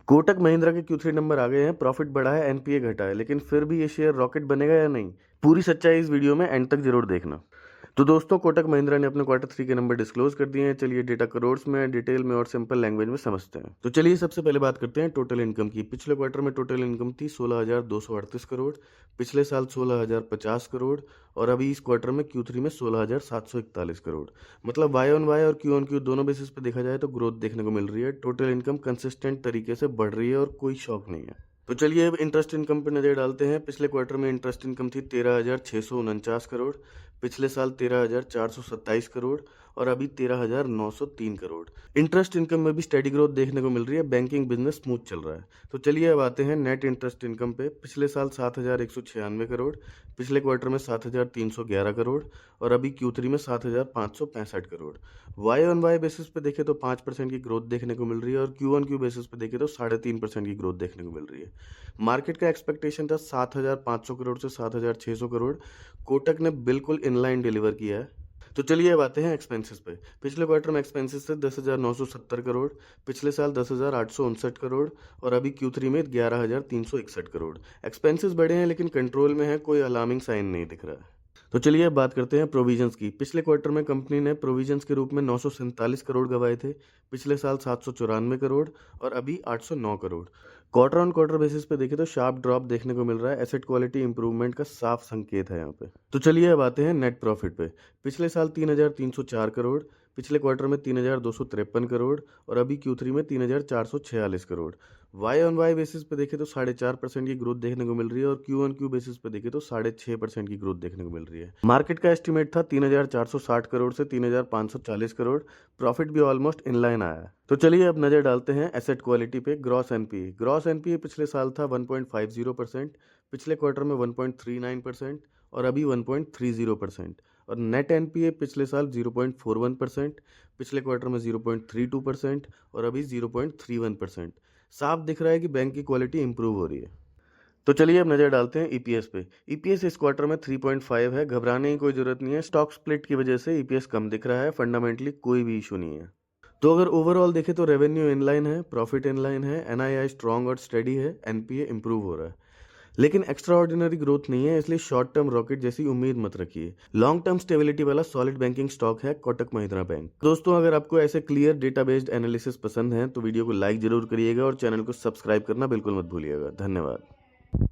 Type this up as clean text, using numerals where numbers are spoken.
कोटक महिंद्रा के Q3 number आ गए हैं, प्रॉफिट बढ़ा है, एनपीए घटा है, लेकिन फिर भी ये शेयर रॉकेट बनेगा या नहीं? पूरी सच्चाई इस वीडियो में एंड तक जरूर देखना। तो दोस्तों, कोटक महिंद्रा ने अपने Q3 के नंबर डिस्क्लोज कर दिए हैं। चलिए डेटा करोड़्स में, डिटेल में और सिंपल लैंग्वेज में समझते हैं। तो चलिए सबसे पहले बात करते हैं टोटल इनकम की। पिछले क्वार्टर में टोटल इनकम थी 16,238 करोड़, पिछले साल 16,050 करोड़ और अभी इस क्वार्टर में Q3 में 16,741 करोड़। मतलब वाई ऑन वाई और क्यू ऑन क्यू दोनों बेसिस पे देखा जाए तो ग्रोथ देखने को मिल रही है। टोटल इनकम कंसिस्टेंट तरीके से बढ़ रही है और कोई शॉक नहीं है। तो चलिए अब इंटरेस्ट इनकम पर नजर डालते हैं। पिछले क्वार्टर में इंटरेस्ट इनकम थी 13,649 करोड़, पिछले साल 13,427 करोड़ और अभी 13,903 करोड़। इंटरेस्ट इनकम में भी स्टेडी ग्रोथ देखने को मिल रही है। बैंकिंग बिजनेस स्मूथ चल रहा है। तो चलिए अब आते हैं नेट इंटरेस्ट इनकम पे। पिछले साल 7,196 करोड़, पिछले क्वार्टर में 7,311 करोड़ और अभी Q3 में 7,565 crore. Y on Y basis पे देखें तो 5% की ग्रोथ देखने को मिल रही है और क्यू ऑन क्यू बेसिस पे देखें तो 3.5% की ग्रोथ देखने को मिल रही है। मार्केट का एक्सपेक्टेशन था 7,500 करोड़ से 7,600 करोड़। कोटक ने बिल्कुल इनलाइन डिलीवर किया है। तो चलिए अब आते हैं एक्सपेंसेस पे। पिछले क्वार्टर में एक्सपेंसेस थे 10,970 करोड़, पिछले साल 10,859 करोड़ और अभी Q3 में 11,361 करोड़। एक्सपेंसेस बढ़े हैं लेकिन कंट्रोल में है, कोई अलार्मिंग साइन नहीं दिख रहा है। तो चलिए अब बात करते हैं प्रोविजंस की। पिछले क्वार्टर में कंपनी ने प्रोविजंस के रूप में 947 करोड़ गंवाए थे, पिछले साल 794 करोड़ और अभी 809 crore. Quarter on quarter basis पे देखें तो शार्प ड्रॉप देखने को मिल रहा है। एसेट क्वालिटी इंप्रूवमेंट का साफ संकेत है यहाँ पे। तो चलिए अब आते हैं नेट प्रॉफिट पे। पिछले साल 3,304 करोड़, पिछले क्वार्टर में 3,253 करोड़ और अभी Q3 में 3,446 crore. Y on Y basis पे देखें तो 4.5% की ग्रोथ देखने को मिल रही है और क्यू ऑन क्यू बेसिस पे देखें तो 6.5% की ग्रोथ देखने को मिल रही है। मार्केट का एस्टिमेट था 3,460 करोड़ से 3,540 करोड़। प्रॉफिट भी ऑलमोस्ट इनलाइन आया है। तो चलिए अब नजर डालते हैं एसेट क्वालिटी पे। ग्रॉस एनपीए पिछले साल था 1.50%, पिछले क्वार्टर में 1.39% और अभी 1.30% और नेट एनपीए पिछले साल 0.41%, पिछले क्वार्टर में 0.32% और अभी 0.31%। साफ दिख रहा है कि बैंक की क्वालिटी इंप्रूव हो रही है। तो चलिए अब नजर डालते हैं ईपीएस पे। ईपीएस इस क्वार्टर में 3.5 है। घबराने की कोई जरूरत नहीं है। स्टॉक स्प्लिट की वजह से ईपीएस कम दिख रहा है। फंडामेंटली कोई भी इशू नहीं है। तो अगर ओवरऑल देखें तो रेवेन्यू इनलाइन है, प्रॉफिट इनलाइन है, एनआईआई स्ट्रांग और स्टेडी है, एनपीए इंप्रूव हो रहा है। लेकिन एक्स्ट्रा ऑर्डिनरी ग्रोथ नहीं है, इसलिए शॉर्ट टर्म रॉकेट जैसी उम्मीद मत रखिए। लॉन्ग टर्म स्टेबिलिटी वाला सॉलिड बैंकिंग स्टॉक है कोटक महिंद्रा बैंक। दोस्तों, अगर आपको ऐसे क्लियर डेटा बेस्ड एनालिसिस पसंद है तो वीडियो को लाइक जरूर करिएगा और चैनल को सब्सक्राइब करना बिल्कुल मत भूलिएगा। धन्यवाद।